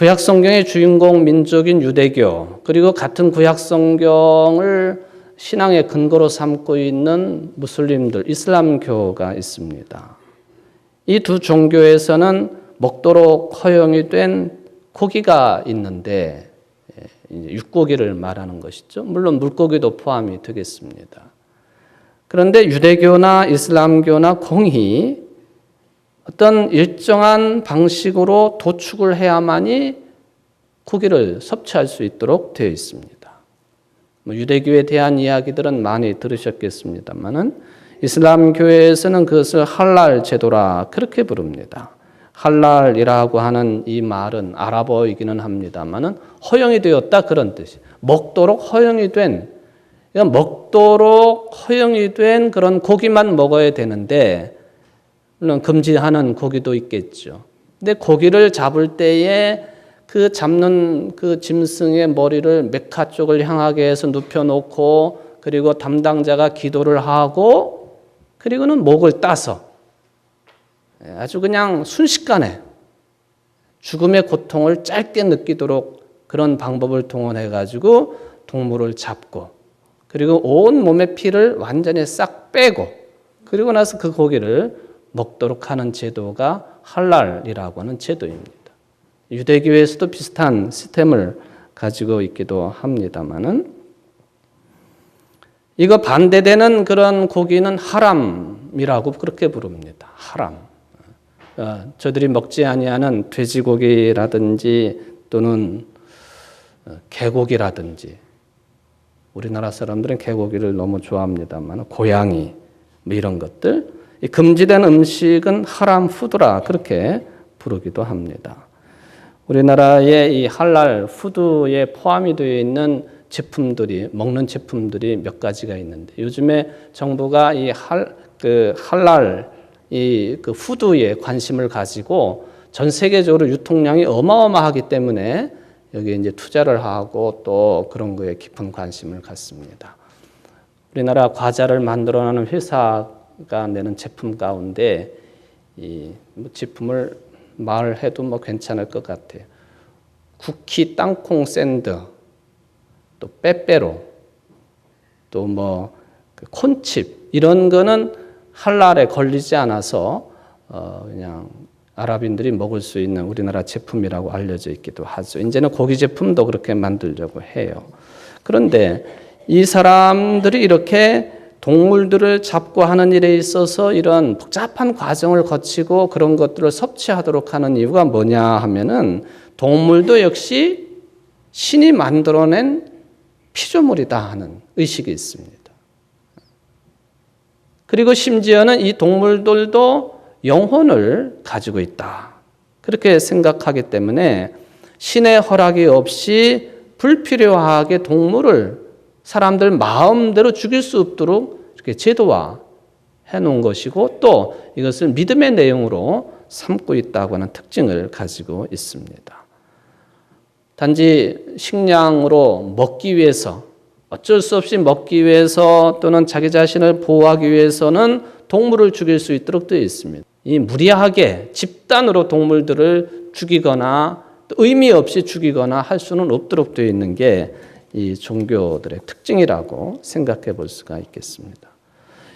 구약 성경의 주인공 민족인 유대교, 그리고 같은 구약 성경을 신앙의 근거로 삼고 있는 무슬림들, 이슬람교가 있습니다. 이 두 종교에서는 먹도록 허용이 된 고기가 있는데 육고기를 말하는 것이죠. 물론 물고기도 포함이 되겠습니다. 그런데 유대교나 이슬람교나 공히 어떤 일정한 방식으로 도축을 해야만이 고기를 섭취할 수 있도록 되어 있습니다. 유대교에 대한 이야기들은 많이 들으셨겠습니다만은 이슬람교에서는 그것을 할랄 제도라 그렇게 부릅니다. 할랄이라고 하는 이 말은 아랍어이기는 합니다만은 허용이 되었다 그런 뜻이. 먹도록 허용이 된, 먹도록 허용이 된 그런 고기만 먹어야 되는데 물론 금지하는 고기도 있겠죠. 근데 고기를 잡을 때에 그 잡는 그 짐승의 머리를 메카 쪽을 향하게 해서 눕혀놓고 그리고 담당자가 기도를 하고 그리고는 목을 따서 아주 그냥 순식간에 죽음의 고통을 짧게 느끼도록 그런 방법을 동원해 가지고 동물을 잡고 그리고 온 몸의 피를 완전히 싹 빼고 그리고 나서 그 고기를 먹도록 하는 제도가 할랄이라고 하는 제도입니다. 유대교에서도 비슷한 시스템을 가지고 있기도 합니다만은 이거 반대되는 그런 고기는 하람이라고 그렇게 부릅니다. 하람. 저들이 먹지 아니하는 돼지고기라든지 또는 개고기라든지 우리나라 사람들은 개고기를 너무 좋아합니다만 고양이 뭐 이런 것들 이 금지된 음식은 하람 푸드라 그렇게 부르기도 합니다. 우리나라의 이 할랄 푸드에 포함이 되어 있는 제품들이 먹는 제품들이 몇 가지가 있는데 요즘에 정부가 이 할랄 그 푸드에 관심을 가지고 전 세계적으로 유통량이 어마어마하기 때문에 여기에 이제 투자를 하고 또 그런 거에 깊은 관심을 갖습니다. 우리나라 과자를 만들어내는 회사가 내는 제품 가운데 이 제품을 말해도 뭐 괜찮을 것 같아요. 쿠키 땅콩 샌드, 또 빼빼로, 또 뭐 콘칩 이런 거는 할랄에 걸리지 않아서 그냥 아랍인들이 먹을 수 있는 우리나라 제품이라고 알려져 있기도 하죠. 이제는 고기 제품도 그렇게 만들려고 해요. 그런데 이 사람들이 이렇게 동물들을 잡고 하는 일에 있어서 이런 복잡한 과정을 거치고 그런 것들을 섭취하도록 하는 이유가 뭐냐 하면은 동물도 역시 신이 만들어낸 피조물이다 하는 의식이 있습니다. 그리고 심지어는 이 동물들도 영혼을 가지고 있다. 그렇게 생각하기 때문에 신의 허락이 없이 불필요하게 동물을 사람들 마음대로 죽일 수 없도록 이렇게 제도화해 놓은 것이고 또 이것을 믿음의 내용으로 삼고 있다고 하는 특징을 가지고 있습니다. 단지 식량으로 먹기 위해서 어쩔 수 없이 먹기 위해서 또는 자기 자신을 보호하기 위해서는 동물을 죽일 수 있도록 되어 있습니다. 이 무리하게 집단으로 동물들을 죽이거나 의미 없이 죽이거나 할 수는 없도록 되어 있는 게 이 종교들의 특징이라고 생각해 볼 수가 있겠습니다.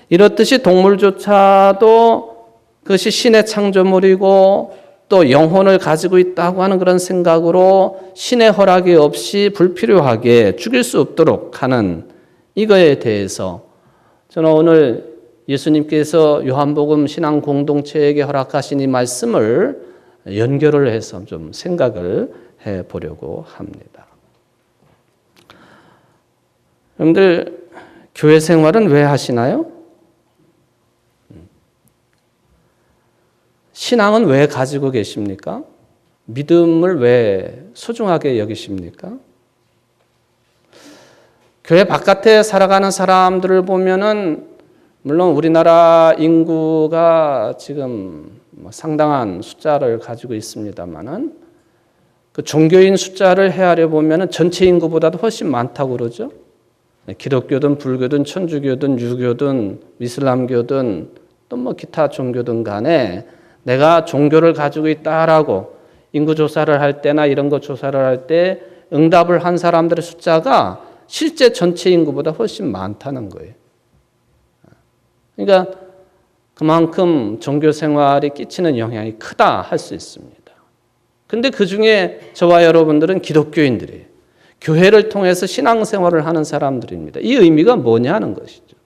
이렇듯이 동물조차도 그것이 신의 창조물이고 또 영혼을 가지고 있다고 하는 그런 생각으로 신의 허락이 없이 불필요하게 죽일 수 없도록 하는 이거에 대해서 저는 오늘 예수님께서 요한복음 신앙 공동체에게 허락하신 이 말씀을 연결을 해서 좀 생각을 해 보려고 합니다. 여러분들 교회 생활은 왜 하시나요? 신앙은 왜 가지고 계십니까? 믿음을 왜 소중하게 여기십니까? 교회 바깥에 살아가는 사람들을 보면은 물론 우리나라 인구가 지금 상당한 숫자를 가지고 있습니다만은 그 종교인 숫자를 헤아려 보면은 전체 인구보다도 훨씬 많다고 그러죠. 기독교든 불교든 천주교든 유교든 이슬람교든 또 뭐 기타 종교든 간에 내가 종교를 가지고 있다라고 인구 조사를 할 때나 이런 거 조사를 할 때 응답을 한 사람들의 숫자가 실제 전체 인구보다 훨씬 많다는 거예요. 그러니까 그만큼 종교 생활이 끼치는 영향이 크다 할 수 있습니다. 근데 그 중에 저와 여러분들은 기독교인들이에요. 교회를 통해서 신앙생활을 하는 사람들입니다. 이 의미가 뭐냐는 것이죠.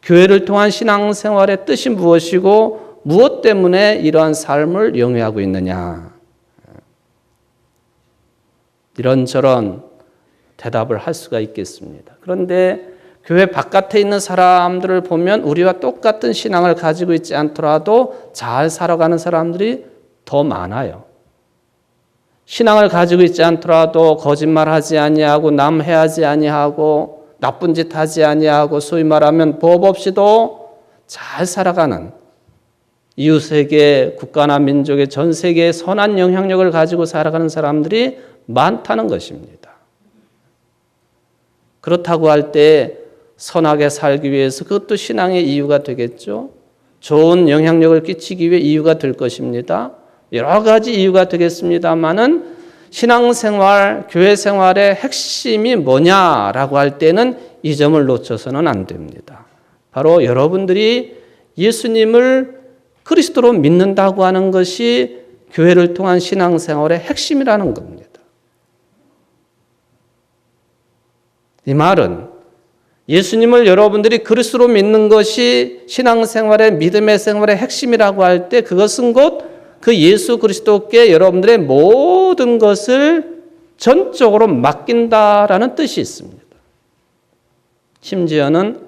교회를 통한 신앙생활의 뜻이 무엇이고 무엇 때문에 이러한 삶을 영위하고 있느냐. 이런저런 대답을 할 수가 있겠습니다. 그런데 교회 바깥에 있는 사람들을 보면 우리와 똑같은 신앙을 가지고 있지 않더라도 잘 살아가는 사람들이 더 많아요. 신앙을 가지고 있지 않더라도 거짓말하지 아니하고 남 해하지 아니하고 나쁜 짓 하지 아니하고 소위 말하면 법 없이도 잘 살아가는 이웃에게 국가나 민족의 전 세계에 선한 영향력을 가지고 살아가는 사람들이 많다는 것입니다. 그렇다고 할 때 선하게 살기 위해서 그것도 신앙의 이유가 되겠죠. 좋은 영향력을 끼치기 위해 이유가 될 것입니다. 여러 가지 이유가 되겠습니다만은 신앙생활, 교회 생활의 핵심이 뭐냐라고 할 때는 이 점을 놓쳐서는 안 됩니다. 바로 여러분들이 예수님을 그리스도로 믿는다고 하는 것이 교회를 통한 신앙생활의 핵심이라는 겁니다. 이 말은 예수님을 여러분들이 그리스도로 믿는 것이 신앙생활의 믿음의 생활의 핵심이라고 할 때 그것은 곧 그 예수 그리스도께 여러분들의 모든 것을 전적으로 맡긴다라는 뜻이 있습니다. 심지어는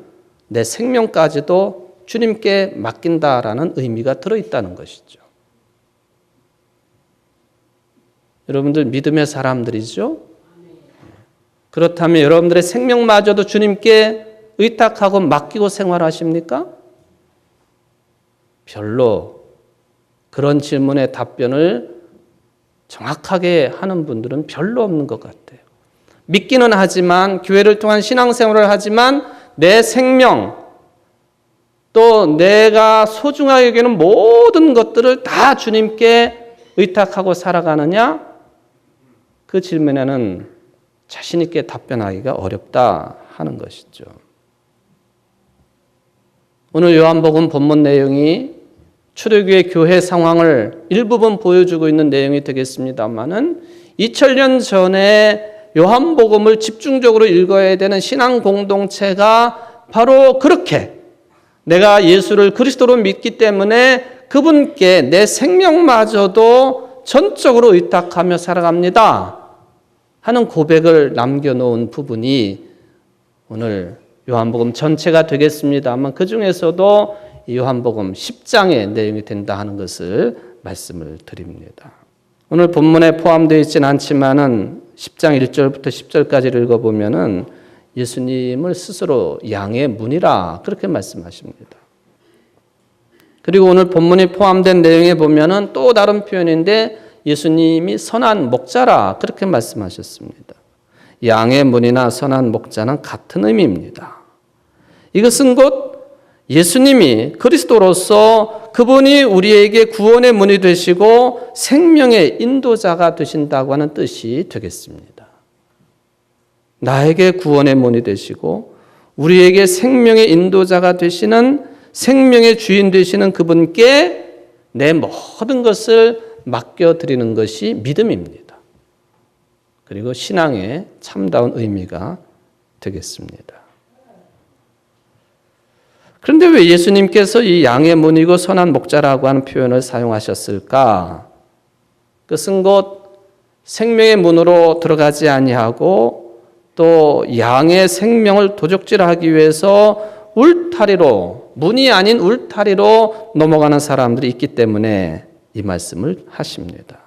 내 생명까지도 주님께 맡긴다라는 의미가 들어있다는 것이죠. 여러분들 믿음의 사람들이죠? 그렇다면 여러분들의 생명마저도 주님께 의탁하고 맡기고 생활하십니까? 별로 그런 질문의 답변을 정확하게 하는 분들은 별로 없는 것 같아요. 믿기는 하지만 교회를 통한 신앙생활을 하지만 내 생명 또 내가 소중하게 여기는 모든 것들을 다 주님께 의탁하고 살아가느냐? 그 질문에는 자신 있게 답변하기가 어렵다 하는 것이죠. 오늘 요한복음 본문 내용이 초대교회 교회 상황을 일부분 보여주고 있는 내용이 되겠습니다만은 2000년 전에 요한복음을 집중적으로 읽어야 되는 신앙 공동체가 바로 그렇게 내가 예수를 그리스도로 믿기 때문에 그분께 내 생명마저도 전적으로 의탁하며 살아갑니다 하는 고백을 남겨놓은 부분이 오늘 요한복음 전체가 되겠습니다만 그 중에서도 요한복음 10장의 내용이 된다 하는 것을 말씀을 드립니다. 오늘 본문에 포함되어 있지는 않지만은 10장 1절부터 10절까지를 읽어보면은 예수님을 스스로 양의 문이라 그렇게 말씀하십니다. 그리고 오늘 본문에 포함된 내용에 보면은 또 다른 표현인데 예수님이 선한 목자라 그렇게 말씀하셨습니다. 양의 문이나 선한 목자는 같은 의미입니다. 이것은 곧 예수님이 그리스도로서 그분이 우리에게 구원의 문이 되시고 생명의 인도자가 되신다고 하는 뜻이 되겠습니다. 나에게 구원의 문이 되시고 우리에게 생명의 인도자가 되시는 생명의 주인 되시는 그분께 내 모든 것을 맡겨드리는 것이 믿음입니다. 그리고 신앙의 참다운 의미가 되겠습니다. 그런데 왜 예수님께서 이 양의 문이고 선한 목자라고 하는 표현을 사용하셨을까? 그것은 곧 생명의 문으로 들어가지 아니하고 또 양의 생명을 도적질하기 위해서 울타리로 문이 아닌 울타리로 넘어가는 사람들이 있기 때문에 이 말씀을 하십니다.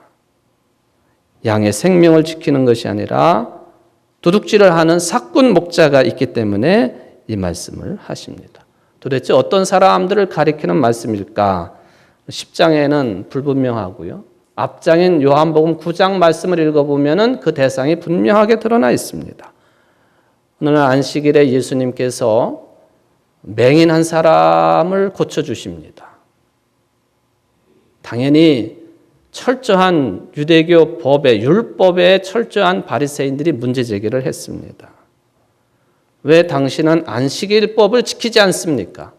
양의 생명을 지키는 것이 아니라 도둑질을 하는 사꾼 목자가 있기 때문에 이 말씀을 하십니다. 도대체 어떤 사람들을 가리키는 말씀일까? 10장에는 불분명하고요. 앞장인 요한복음 9장 말씀을 읽어보면 그 대상이 분명하게 드러나 있습니다. 오늘 안식일에 예수님께서 맹인 한 사람을 고쳐주십니다. 당연히 철저한 유대교 법에, 율법에 철저한 바리새인들이 문제 제기를 했습니다. 왜 당신은 안식일법을 지키지 않습니까?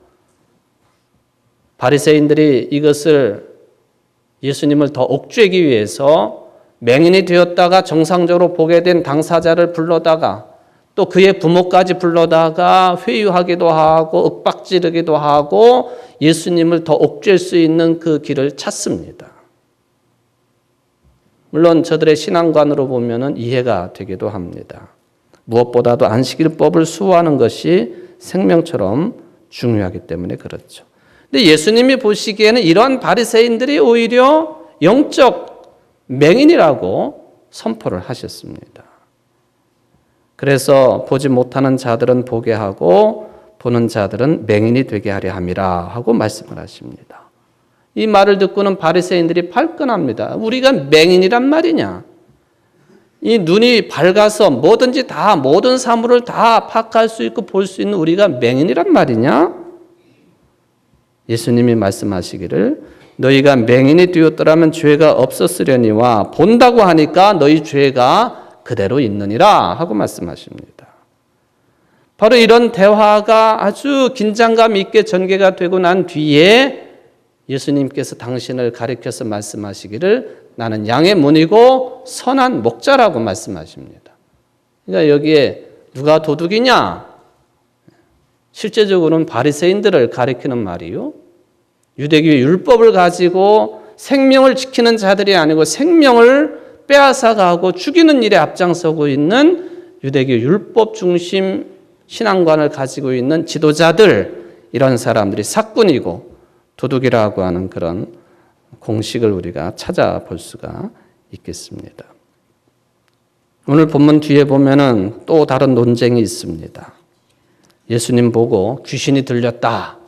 바리새인들이 이것을 예수님을 더 옥죄기 위해서 맹인이 되었다가 정상적으로 보게 된 당사자를 불러다가 또 그의 부모까지 불러다가 회유하기도 하고 윽박지르기도 하고 예수님을 더 옥죄일 수 있는 그 길을 찾습니다. 물론 저들의 신앙관으로 보면 이해가 되기도 합니다. 무엇보다도 안식일법을 수호하는 것이 생명처럼 중요하기 때문에 그렇죠. 근데 예수님이 보시기에는 이러한 바리새인들이 오히려 영적 맹인이라고 선포를 하셨습니다. 그래서 보지 못하는 자들은 보게 하고 보는 자들은 맹인이 되게 하려 함이라 하고 말씀을 하십니다. 이 말을 듣고는 바리새인들이 발끈합니다. 우리가 맹인이란 말이냐? 이 눈이 밝아서 뭐든지 다 모든 사물을 다 파악할 수 있고 볼 수 있는 우리가 맹인이란 말이냐? 예수님이 말씀하시기를 너희가 맹인이 되었더라면 죄가 없었으려니와 본다고 하니까 너희 죄가 그대로 있느니라 하고 말씀하십니다. 바로 이런 대화가 아주 긴장감 있게 전개가 되고 난 뒤에 예수님께서 당신을 가리켜서 말씀하시기를 나는 양의 문이고 선한 목자라고 말씀하십니다. 그러니까 여기에 누가 도둑이냐? 실제적으로는 바리새인들을 가리키는 말이요. 유대교의 율법을 가지고 생명을 지키는 자들이 아니고 생명을 빼앗아가고 죽이는 일에 앞장서고 있는 유대교 율법 중심 신앙관을 가지고 있는 지도자들, 이런 사람들이 사꾼이고 도둑이라고 하는 그런 공식을 우리가 찾아볼 수가 있겠습니다. 오늘 본문 뒤에 보면은 또 다른 논쟁이 있습니다. 예수님 보고 귀신이 들렸다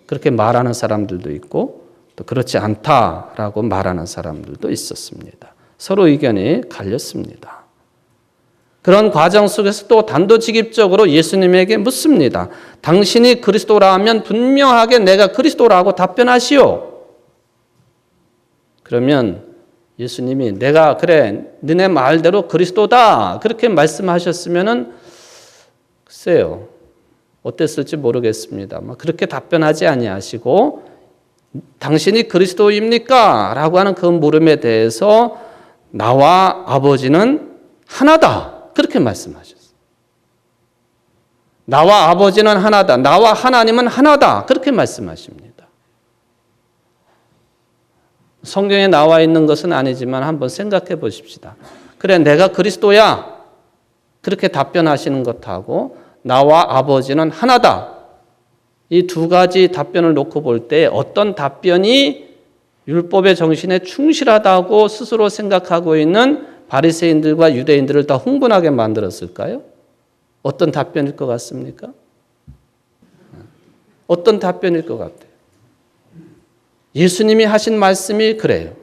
그렇게 말하는 사람들도 있고 또 그렇지 않다라고 말하는 사람들도 있었습니다. 서로 의견이 갈렸습니다. 그런 과정 속에서 또 단도직입적으로 예수님에게 묻습니다. 당신이 그리스도라면 분명하게 내가 그리스도라고 답변하시오. 그러면 예수님이 내가 그래 너네 말대로 그리스도다 그렇게 말씀하셨으면은 글쎄요 어땠을지 모르겠습니다. 그렇게 답변하지 아니하시고 당신이 그리스도입니까? 라고 하는 그 물음에 대해서 나와 아버지는 하나다 그렇게 말씀하셨어요. 나와 아버지는 하나다. 나와 하나님은 하나다 그렇게 말씀하십니다. 성경에 나와 있는 것은 아니지만 한번 생각해 보십시다. 그래 내가 그리스도야 그렇게 답변하시는 것하고 나와 아버지는 하나다. 이 두 가지 답변을 놓고 볼 때 어떤 답변이 율법의 정신에 충실하다고 스스로 생각하고 있는 바리새인들과 유대인들을 더 흥분하게 만들었을까요? 어떤 답변일 것 같습니까? 어떤 답변일 것 같아요? 예수님이 하신 말씀이 그래요.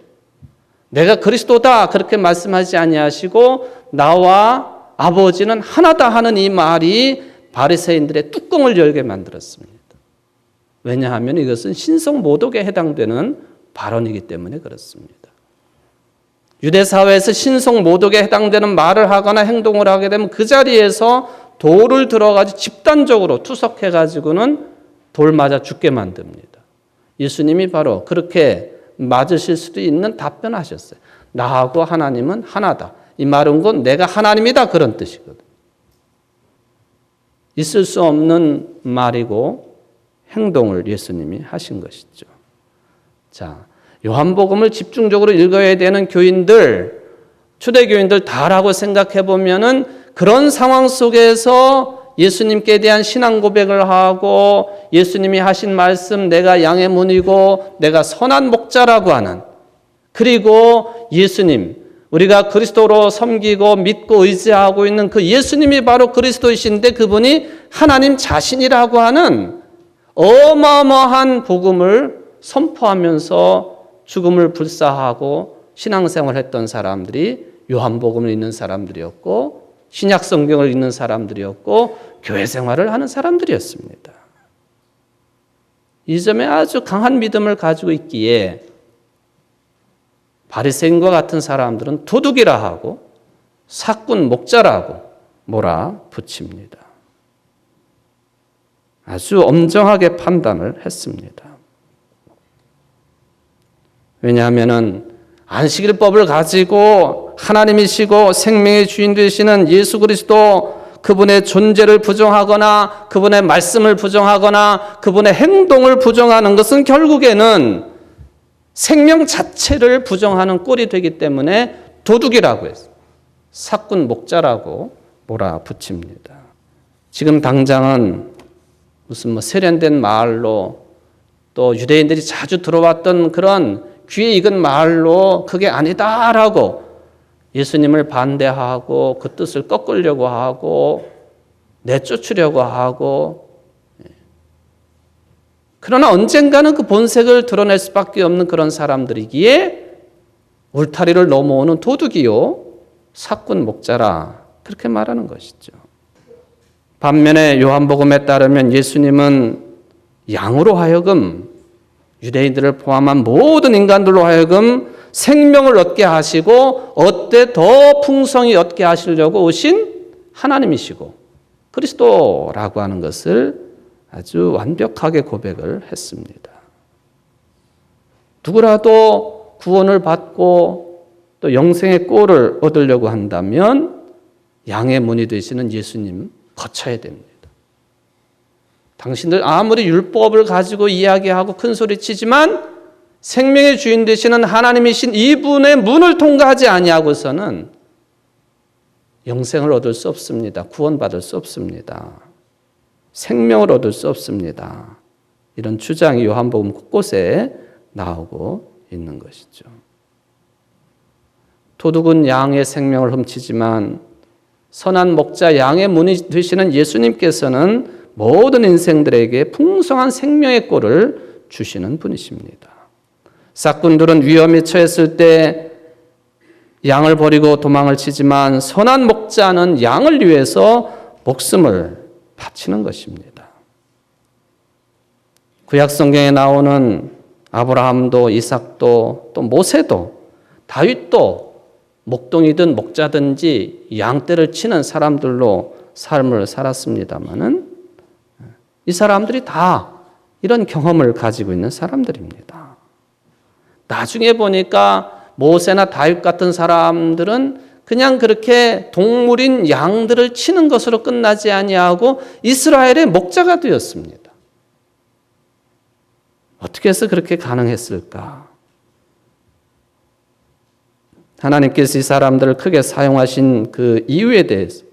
내가 그리스도다 그렇게 말씀하지 아니하시고 나와 아버지는 하나다 하는 이 말이 바리새인들의 뚜껑을 열게 만들었습니다. 왜냐하면 이것은 신성 모독에 해당되는 발언이기 때문에 그렇습니다. 유대 사회에서 신성 모독에 해당되는 말을 하거나 행동을 하게 되면 그 자리에서 돌을 들어가지고 집단적으로 투석해가지고는 돌 맞아 죽게 만듭니다. 예수님이 바로 그렇게 맞으실 수도 있는 답변하셨어요. 나하고 하나님은 하나다. 이 말은 곧 내가 하나님이다 그런 뜻이거든. 있을 수 없는 말이고 행동을 예수님이 하신 것이죠. 자, 요한복음을 집중적으로 읽어야 되는 교인들, 초대교인들 다라고 생각해 보면은 그런 상황 속에서 예수님께 대한 신앙 고백을 하고 예수님이 하신 말씀 내가 양의 문이고 내가 선한 목자라고 하는 그리고 예수님 우리가 그리스도로 섬기고 믿고 의지하고 있는 그 예수님이 바로 그리스도이신데 그분이 하나님 자신이라고 하는 어마어마한 복음을 선포하면서 죽음을 불사하고 신앙생활을 했던 사람들이 요한복음을 읽는 사람들이었고 신약 성경을 읽는 사람들이었고 교회 생활을 하는 사람들이었습니다. 이 점에 아주 강한 믿음을 가지고 있기에 바리새인과 같은 사람들은 도둑이라 하고 사꾼 목자라고 몰아붙입니다. 아주 엄정하게 판단을 했습니다. 왜냐하면 안식일법을 가지고 하나님이시고 생명의 주인 되시는 예수 그리스도 그분의 존재를 부정하거나 그분의 말씀을 부정하거나 그분의 행동을 부정하는 것은 결국에는 생명 자체를 부정하는 꼴이 되기 때문에 도둑이라고 했어요. 사꾼 목자라고 몰아붙입니다. 지금 당장은 무슨 세련된 말로 또 유대인들이 자주 들어왔던 그런 귀에 익은 말로 그게 아니다라고 예수님을 반대하고 그 뜻을 꺾으려고 하고 내쫓으려고 하고, 그러나 언젠가는 그 본색을 드러낼 수밖에 없는 그런 사람들이기에 울타리를 넘어오는 도둑이요 사꾼 목자라 그렇게 말하는 것이죠. 반면에 요한복음에 따르면 예수님은 양으로 하여금 유대인들을 포함한 모든 인간들로 하여금 생명을 얻게 하시고 어때 더 풍성히 얻게 하시려고 오신 하나님이시고 그리스도라고 하는 것을 아주 완벽하게 고백을 했습니다. 누구라도 구원을 받고 또 영생의 꼴을 얻으려고 한다면 양의 문이 되시는 예수님 거쳐야 됩니다. 당신들 아무리 율법을 가지고 이야기하고 큰 소리 치지만 생명의 주인 되시는 하나님이신 이분의 문을 통과하지 아니하고서는 영생을 얻을 수 없습니다. 구원받을 수 없습니다. 생명을 얻을 수 없습니다. 이런 주장이 요한복음 곳곳에 나오고 있는 것이죠. 도둑은 양의 생명을 훔치지만 선한 목자 양의 문이 되시는 예수님께서는 모든 인생들에게 풍성한 생명의 꼴을 주시는 분이십니다. 삭꾼들은 위험에 처했을 때 양을 버리고 도망을 치지만 선한 목자는 양을 위해서 목숨을 바치는 것입니다. 구약 성경에 나오는 아브라함도 이삭도 또 모세도 다윗도 목동이든 목자든지 양떼를 치는 사람들로 삶을 살았습니다마는 이 사람들이 다 이런 경험을 가지고 있는 사람들입니다. 나중에 보니까 모세나 다윗 같은 사람들은 그냥 그렇게 동물인 양들을 치는 것으로 끝나지 아니하고 이스라엘의 목자가 되었습니다. 어떻게 해서 그렇게 가능했을까? 하나님께서 이 사람들을 크게 사용하신 그 이유에 대해서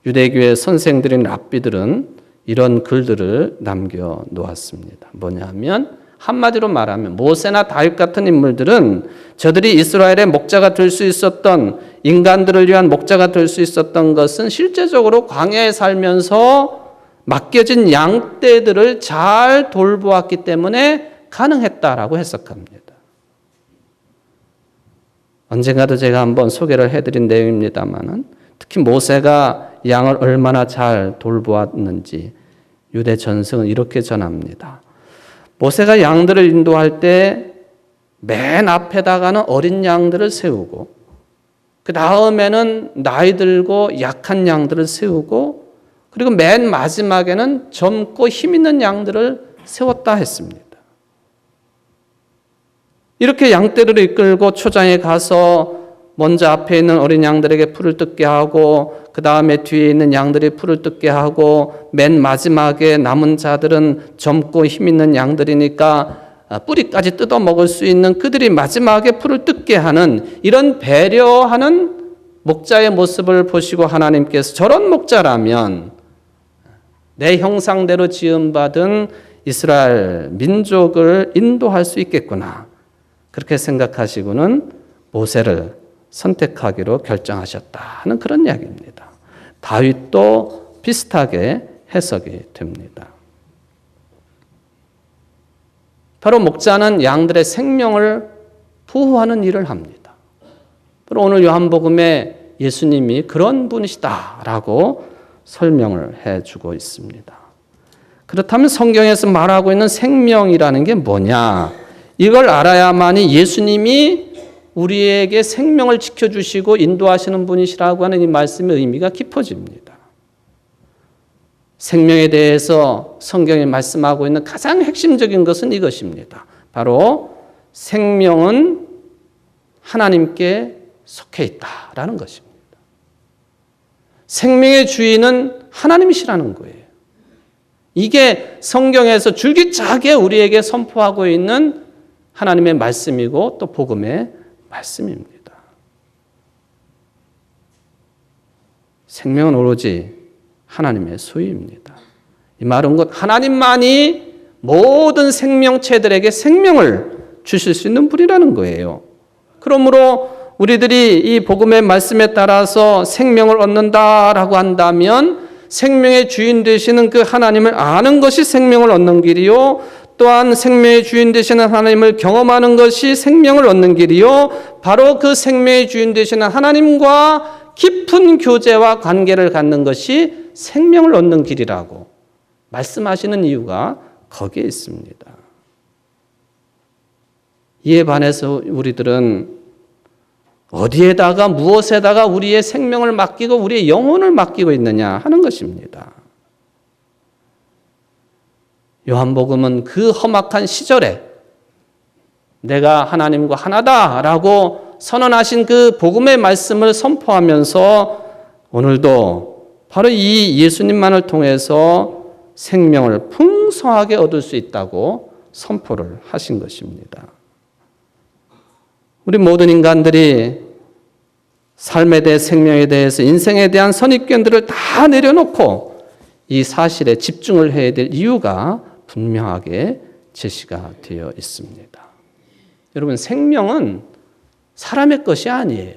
유대교의 선생들인 랍비들은 이런 글들을 남겨놓았습니다. 뭐냐면 한마디로 말하면 모세나 다윗 같은 인물들은 저들이 이스라엘의 목자가 될 수 있었던, 인간들을 위한 목자가 될 수 있었던 것은 실제적으로 광야에 살면서 맡겨진 양떼들을 잘 돌보았기 때문에 가능했다라고 해석합니다. 언젠가도 제가 한번 소개를 해드린 내용입니다만은 특히 모세가 양을 얼마나 잘 돌보았는지 유대 전승은 이렇게 전합니다. 모세가 양들을 인도할 때 맨 앞에다가는 어린 양들을 세우고 그 다음에는 나이 들고 약한 양들을 세우고 그리고 맨 마지막에는 젊고 힘 있는 양들을 세웠다 했습니다. 이렇게 양떼를 이끌고 초장에 가서 먼저 앞에 있는 어린 양들에게 풀을 뜯게 하고 그 다음에 뒤에 있는 양들이 풀을 뜯게 하고 맨 마지막에 남은 자들은 젊고 힘 있는 양들이니까 뿌리까지 뜯어 먹을 수 있는 그들이 마지막에 풀을 뜯게 하는 이런 배려하는 목자의 모습을 보시고 하나님께서 저런 목자라면 내 형상대로 지음받은 이스라엘 민족을 인도할 수 있겠구나. 그렇게 생각하시고는 모세를 선택하기로 결정하셨다는 그런 이야기입니다. 다윗도 비슷하게 해석이 됩니다. 바로 목자는 양들의 생명을 보호하는 일을 합니다. 바로 오늘 요한복음에 예수님이 그런 분이시다라고 설명을 해주고 있습니다. 그렇다면 성경에서 말하고 있는 생명이라는 게 뭐냐? 이걸 알아야만이 예수님이 우리에게 생명을 지켜주시고 인도하시는 분이시라고 하는 이 말씀의 의미가 깊어집니다. 생명에 대해서 성경이 말씀하고 있는 가장 핵심적인 것은 이것입니다. 바로 생명은 하나님께 속해 있다라는 것입니다. 생명의 주인은 하나님이시라는 거예요. 이게 성경에서 줄기차게 우리에게 선포하고 있는 하나님의 말씀이고 또 복음의 말씀입니다. 생명은 오로지 하나님의 소유입니다. 이 말은 곧 하나님만이 모든 생명체들에게 생명을 주실 수 있는 분이라는 거예요. 그러므로 우리들이 이 복음의 말씀에 따라서 생명을 얻는다라고 한다면 생명의 주인 되시는 그 하나님을 아는 것이 생명을 얻는 길이요, 또한 생명의 주인 되시는 하나님을 경험하는 것이 생명을 얻는 길이요, 바로 그 생명의 주인 되시는 하나님과 깊은 교제와 관계를 갖는 것이 생명을 얻는 길이라고 말씀하시는 이유가 거기에 있습니다. 이에 반해서 우리들은 어디에다가 무엇에다가 우리의 생명을 맡기고 우리의 영혼을 맡기고 있느냐 하는 것입니다. 요한복음은 그 험악한 시절에 내가 하나님과 하나다라고 선언하신 그 복음의 말씀을 선포하면서 오늘도 바로 이 예수님만을 통해서 생명을 풍성하게 얻을 수 있다고 선포를 하신 것입니다. 우리 모든 인간들이 삶에 대해 생명에 대해서 인생에 대한 선입견들을 다 내려놓고 이 사실에 집중을 해야 될 이유가 분명하게 제시가 되어 있습니다. 여러분, 생명은 사람의 것이 아니에요.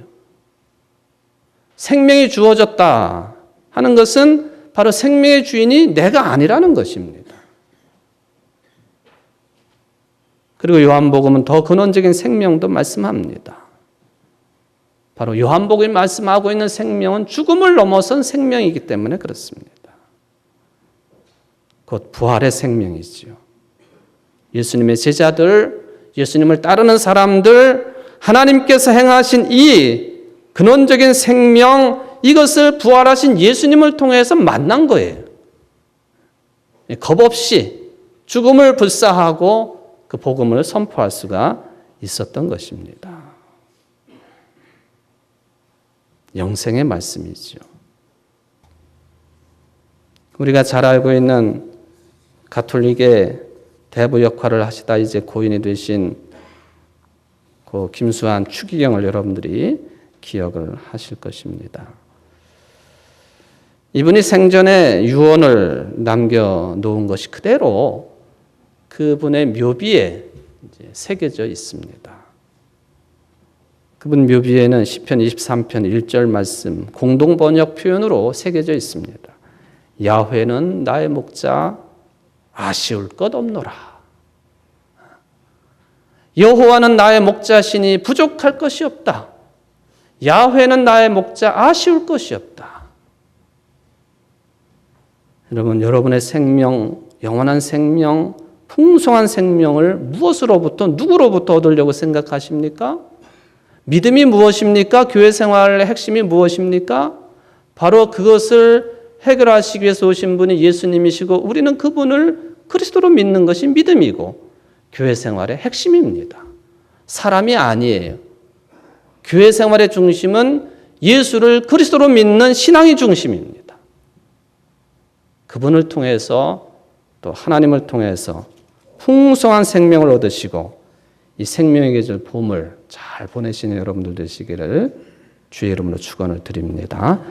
생명이 주어졌다 하는 것은 바로 생명의 주인이 내가 아니라는 것입니다. 그리고 요한복음은 더 근원적인 생명도 말씀합니다. 바로 요한복음이 말씀하고 있는 생명은 죽음을 넘어선 생명이기 때문에 그렇습니다. 곧 부활의 생명이지요. 예수님의 제자들, 예수님을 따르는 사람들, 하나님께서 행하신 이 근원적인 생명, 이것을 부활하신 예수님을 통해서 만난 거예요. 겁 없이 죽음을 불사하고 그 복음을 선포할 수가 있었던 것입니다. 영생의 말씀이죠. 우리가 잘 알고 있는 가톨릭의 대부 역할을 하시다 이제 고인이 되신 그 김수환 추기경을 여러분들이 기억을 하실 것입니다. 이분이 생전에 유언을 남겨놓은 것이 그대로 그분의 묘비에 이제 새겨져 있습니다. 그분 묘비에는 시편 23편 1절 말씀 공동 번역 표현으로 새겨져 있습니다. 야훼는 나의 목자 아쉬울 것 없노라. 여호와는 나의 목자시니 부족할 것이 없다. 야훼는 나의 목자 아쉬울 것이 없다. 여러분, 여러분의 생명, 영원한 생명, 풍성한 생명을 무엇으로부터, 누구로부터 얻으려고 생각하십니까? 믿음이 무엇입니까? 교회 생활의 핵심이 무엇입니까? 바로 그것을 해결하시기 위해서 오신 분이 예수님이시고 우리는 그분을 그리스도로 믿는 것이 믿음이고 교회 생활의 핵심입니다. 사람이 아니에요. 교회 생활의 중심은 예수를 그리스도로 믿는 신앙이 중심입니다. 그분을 통해서 또 하나님을 통해서 풍성한 생명을 얻으시고 이 생명의 계절 봄을 잘 보내시는 여러분들 되시기를 주의 이름으로 축원을 드립니다.